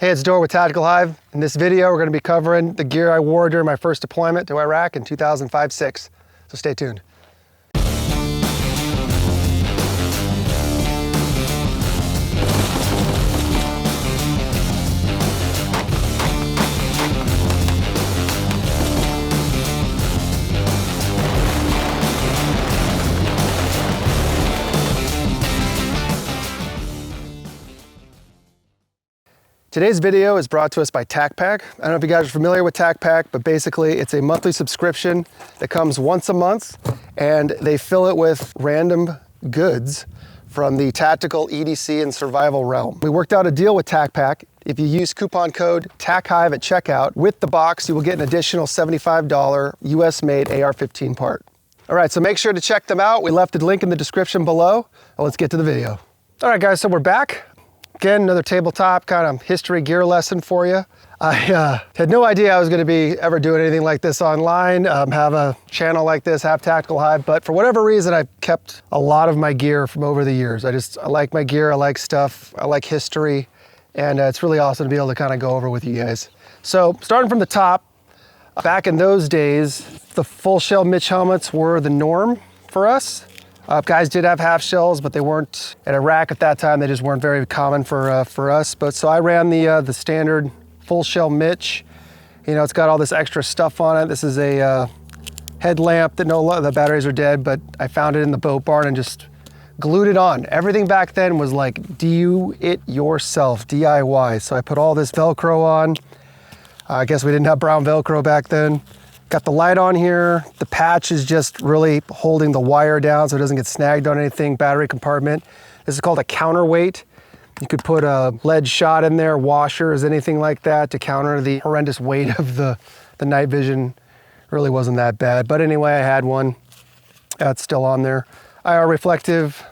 Hey, it's Dorr with Tactical Hyve. In this video, we're going to be covering the gear I wore during my first deployment to Iraq in 2005-06. So stay tuned. Today's video is brought to us by TacPack. I don't know if you guys are familiar with TacPack, but basically it's a monthly subscription that comes once a month, and they fill it with random goods from the tactical, EDC, and survival realm. We worked out a deal with TacPack. If you use coupon code TACHYVE at checkout, with the box, you will get an additional $75 US-made AR-15 part. All right, so make sure to check them out. We left the link in the description below. Now let's get to the video. All right, guys, so we're back. Again, another tabletop kind of history gear lesson for you. I had no idea I was going to be ever doing anything like this online, have a channel like this, have Tactical Hyve, but for whatever reason, I've kept a lot of my gear from over the years. I like my gear, I like stuff, I like history, and it's really awesome to be able to kind of go over with you guys. So starting from the top, back in those days, the full shell Mitch helmets were the norm for us. Guys did have half shells, but they weren't, in Iraq at that time, they just weren't very common for us. But so I ran the standard full shell Mitch. You know, it's got all this extra stuff on it. This is a headlamp that the batteries are dead, but I found it in the boat barn and just glued it on. Everything back then was like do it yourself, DIY. So I put all this Velcro on. I guess we didn't have brown Velcro back then. Got the light on here. The patch is just really holding the wire down so it doesn't get snagged on anything. Battery compartment. This is called a counterweight. You could put a lead shot in there, washers, anything like that to counter the horrendous weight of the night vision. Really wasn't that bad. But anyway, I had one. That's still on there. IR reflective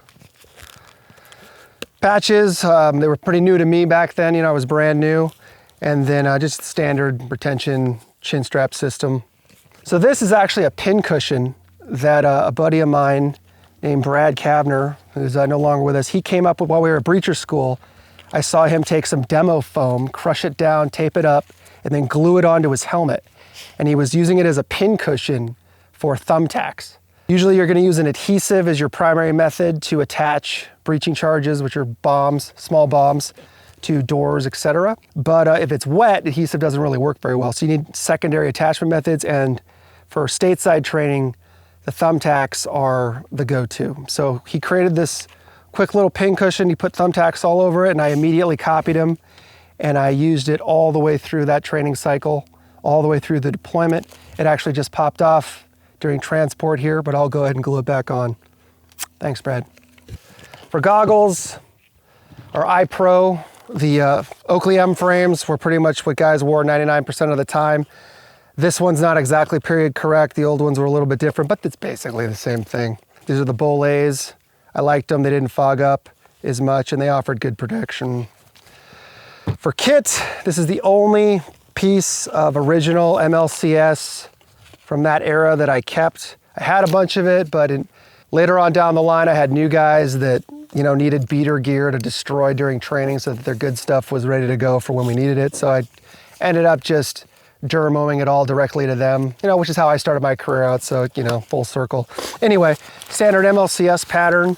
patches. They were pretty new to me back then. You know, I was brand new. And then just standard retention chin strap system. So this is actually a pin cushion that a buddy of mine named Brad Kavner, who's no longer with us, he came up with while we were at breacher school. I saw him take some demo foam, crush it down, tape it up, and then glue it onto his helmet. And he was using it as a pin cushion for thumbtacks. Usually you're gonna use an adhesive as your primary method to attach breaching charges, which are bombs, small bombs, to doors, etc. But if it's wet, adhesive doesn't really work very well. So you need secondary attachment methods, and for stateside training, the thumbtacks are the go-to. So he created this quick little pin cushion. He put thumbtacks all over it, and I immediately copied him, and I used it all the way through that training cycle, all the way through the deployment. It actually just popped off during transport here, but I'll go ahead and glue it back on. Thanks, Brad. For goggles, our iPro, the Oakley M frames were pretty much what guys wore 99% of the time. This one's not exactly period correct. The old ones were a little bit different, but it's basically the same thing. These are the Bolets. I liked them. They didn't fog up as much, and they offered good protection. For kit, this is the only piece of original MLCS from that era that I kept. I had a bunch of it, but later on down the line, I had new guys that needed beater gear to destroy during training so that their good stuff was ready to go for when we needed it. So I ended up just Duramoing it all directly to them, which is how I started my career out. So, full circle. Anyway, standard MLCS pattern.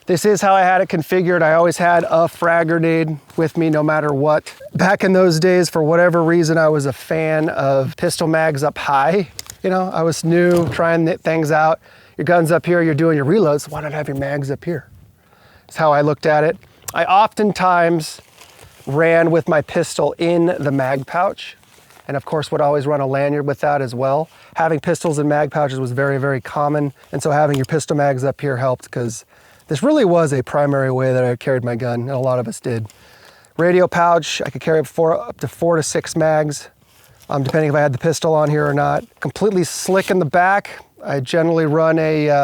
This is how I had it configured. I always had a frag grenade with me no matter what. Back in those days, for whatever reason, I was a fan of pistol mags up high. I was new, trying things out. Your gun's up here, you're doing your reloads. Why not have your mags up here? That's how I looked at it. I oftentimes ran with my pistol in the mag pouch, and of course would always run a lanyard with that as well. Having pistols in mag pouches was very, very common, and so having your pistol mags up here helped, because this really was a primary way that I carried my gun, and a lot of us did. Radio pouch, I could carry up to 4 to 6 mags, depending if I had the pistol on here or not. Completely slick in the back. I generally run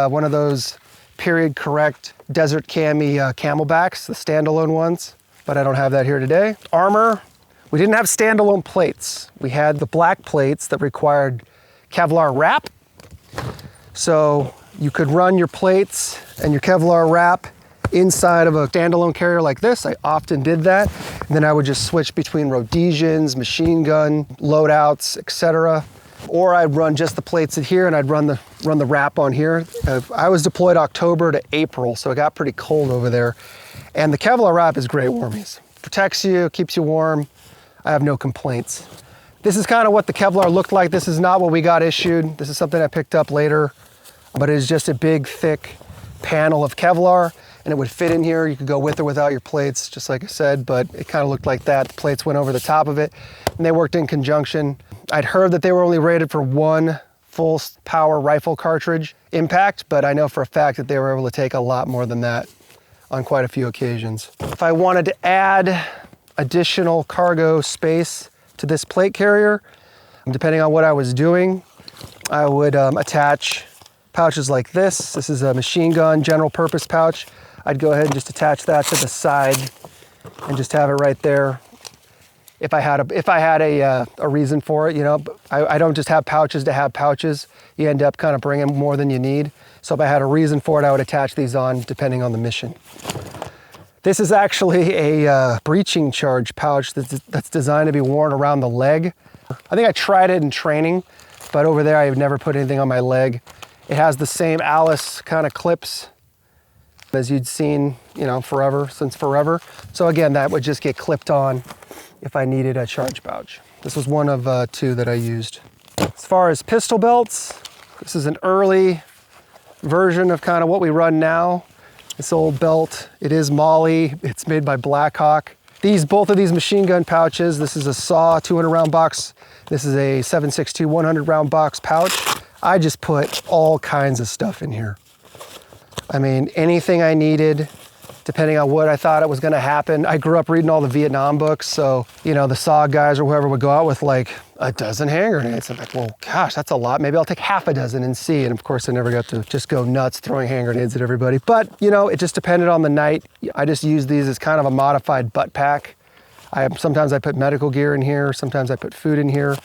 one of those period correct Desert Cami Camelbacks, the standalone ones, but I don't have that here today. Armor, we didn't have standalone plates. We had the black plates that required Kevlar wrap. So you could run your plates and your Kevlar wrap inside of a standalone carrier like this. I often did that. And then I would just switch between Rhodesians, machine gun, loadouts, etc. Or I'd run just the plates in here and I'd run the wrap on here. I was deployed October to April, so it got pretty cold over there. And the Kevlar wrap is great warmies. Protects you, keeps you warm. I have no complaints. This is kind of what the Kevlar looked like. This is not what we got issued. This is something I picked up later, but it is just a big, thick panel of Kevlar, and it would fit in here. You could go with or without your plates, just like I said, but it kind of looked like that. The plates went over the top of it, and they worked in conjunction. I'd heard that they were only rated for one full power rifle cartridge impact, but I know for a fact that they were able to take a lot more than that on quite a few occasions. If I wanted to add additional cargo space to this plate carrier, depending on what I was doing, I would attach pouches like this. This is a machine gun general purpose pouch. I'd go ahead and just attach that to the side and just have it right there. If I had a reason for it, you know, I don't just have pouches to have pouches. You end up kind of bringing more than you need. So if I had a reason for it, I would attach these on depending on the mission. This is actually a breaching charge pouch that's designed to be worn around the leg. I think I tried it in training, but over there I have never put anything on my leg. It has the same Alice kind of clips as you'd seen, you know, since forever. So again, that would just get clipped on if I needed a charge pouch. This was one of two that I used. As far as pistol belts, this is an early version of kind of what we run now. This old belt, it is Molly. It's made by Blackhawk. Both of these machine gun pouches, this is a SAW 200 round box. This is a 7.62 100 round box pouch. I just put all kinds of stuff in here. I mean, anything I needed, depending on what I thought it was gonna happen. I grew up reading all the Vietnam books, so, you know, the SAW guys or whoever would go out with like a dozen hand grenades. I'm like, well, gosh, that's a lot. Maybe I'll take half a dozen and see. And of course, I never got to just go nuts throwing hand grenades at everybody. But, you know, it just depended on the night. I just used these as kind of a modified butt pack. Sometimes I put medical gear in here. Sometimes I put food in here.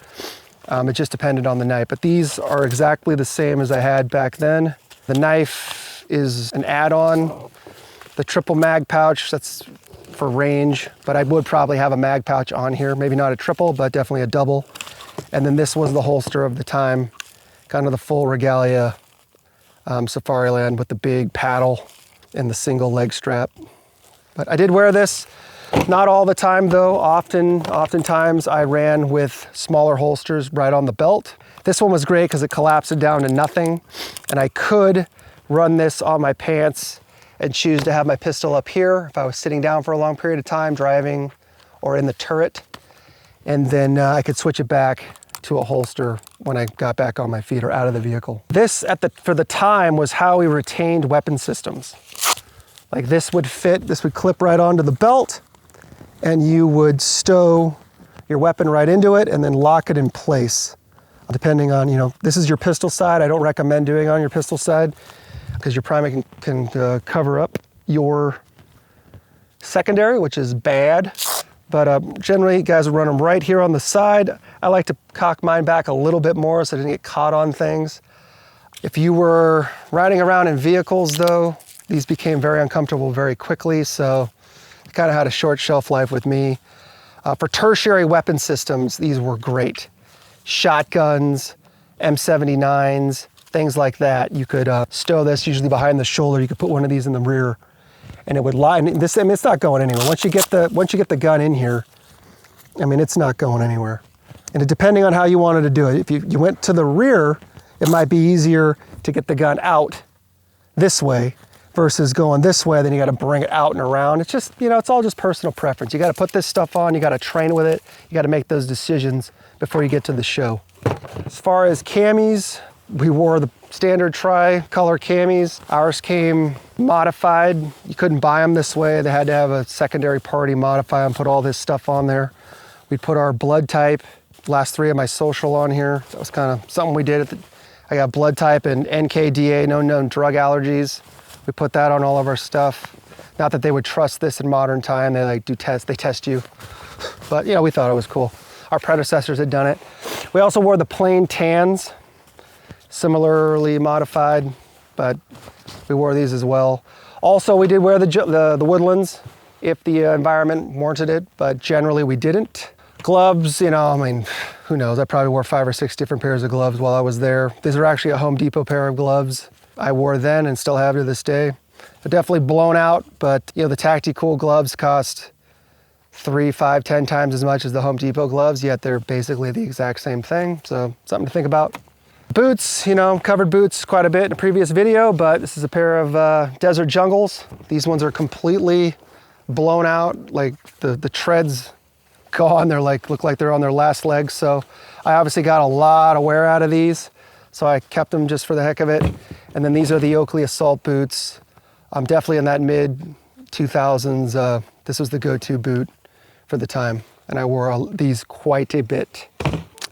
It just depended on the night. But these are exactly the same as I had back then. The knife is an add-on. The triple mag pouch, that's for range, but I would probably have a mag pouch on here. Maybe not a triple, but definitely a double. And then this was the holster of the time, kind of the full regalia Safariland with the big paddle and the single leg strap. But I did wear this, not all the time though. Oftentimes I ran with smaller holsters right on the belt. This one was great because it collapsed down to nothing, and I could run this on my pants and choose to have my pistol up here if I was sitting down for a long period of time, driving or in the turret. And then I could switch it back to a holster when I got back on my feet or out of the vehicle. This, for the time, was how we retained weapon systems. Like this would fit, this would clip right onto the belt, and you would stow your weapon right into it and then lock it in place. Depending on, you know, this is your pistol side. I don't recommend doing it on your pistol side, because your primary can cover up your secondary, which is bad. But generally, guys will run them right here on the side. I like to cock mine back a little bit more so I didn't get caught on things. If you were riding around in vehicles though, these became very uncomfortable very quickly, so it kind of had a short shelf life with me. For tertiary weapon systems, these were great. Shotguns, M79s, things like that. You could stow this usually behind the shoulder. You could put one of these in the rear, and it would lie. And this, I mean, it's not going anywhere. Once you get the gun in here, I mean, it's not going anywhere. And depending on how you wanted to do it, if you went to the rear, it might be easier to get the gun out this way versus going this way. Then you got to bring it out and around. It's just, you know, it's all just personal preference. You got to put this stuff on. You got to train with it. You got to make those decisions before you get to the show. As far as camis, we wore the standard tri-color camis. Ours came modified. You couldn't buy them this way. They had to have a secondary party modify them, put all this stuff on there. We'd put our blood type, last three of my social on here. That was kind of something we did. I got blood type and NKDA, no known drug allergies. We put that on all of our stuff. Not that they would trust this in modern time. They they test you. But you know, we thought it was cool. Our predecessors had done it. We also wore the plain tans, similarly modified, but we wore these as well. Also, we did wear the Woodlands if the environment warranted it, but generally we didn't. Gloves, you know, I mean, who knows? I probably wore 5 or 6 different pairs of gloves while I was there. These are actually a Home Depot pair of gloves I wore then and still have to this day. They're definitely blown out, but you know, the Tactical gloves cost 3, 5, 10 times as much as the Home Depot gloves, yet they're basically the exact same thing. So something to think about. Boots, you know, covered boots quite a bit in a previous video, but this is a pair of Desert Jungles. These ones are completely blown out, like the treads gone. They're like, look like they're on their last legs. So I obviously got a lot of wear out of these. So I kept them just for the heck of it. And then these are the Oakley Assault boots. I'm definitely in that mid 2000s. This was the go-to boot for the time. And I wore these quite a bit.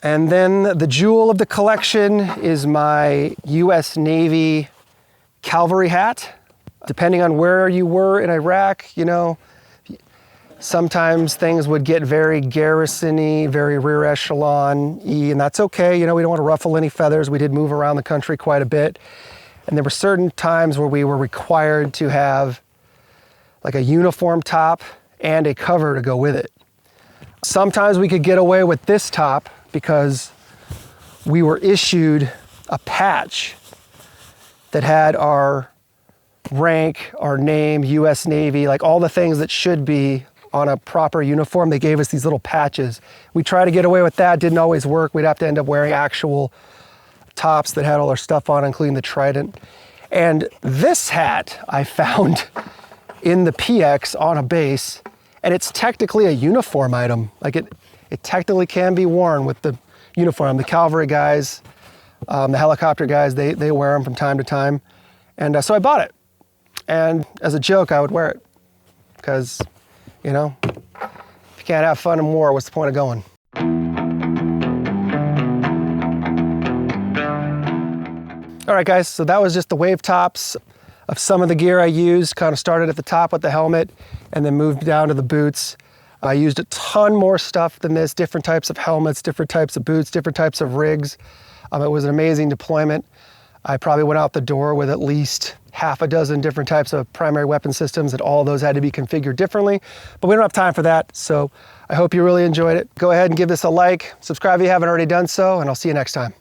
And then the jewel of the collection is my US Navy Calvary hat. Depending on where you were in Iraq, you know, sometimes things would get very garrison-y, very rear echelon-y, and that's okay. You know, we don't want to ruffle any feathers. We did move around the country quite a bit. And there were certain times where we were required to have like a uniform top and a cover to go with it. Sometimes we could get away with this top because we were issued a patch that had our rank, our name, US Navy, like all the things that should be on a proper uniform. They gave us these little patches. We tried to get away with that, didn't always work. We'd have to end up wearing actual tops that had all our stuff on, including the trident. And this hat I found in the PX on a base, and it's technically a uniform item. Like it technically can be worn with the uniform. The cavalry guys, the helicopter guys, they wear them from time to time. And so I bought it. And as a joke, I would wear it because, you know, if you can't have fun in war, what's the point of going? All right, guys, so that was just the wave tops of some of the gear I used. Kind of started at the top with the helmet and then moved down to the boots. I used a ton more stuff than this, different types of helmets, different types of boots, different types of rigs. It was an amazing deployment. I probably went out the door with at least half a dozen different types of primary weapon systems, and all those had to be configured differently, but we don't have time for that. So I hope you really enjoyed it. Go ahead and give this a like, subscribe if you haven't already done so, and I'll see you next time.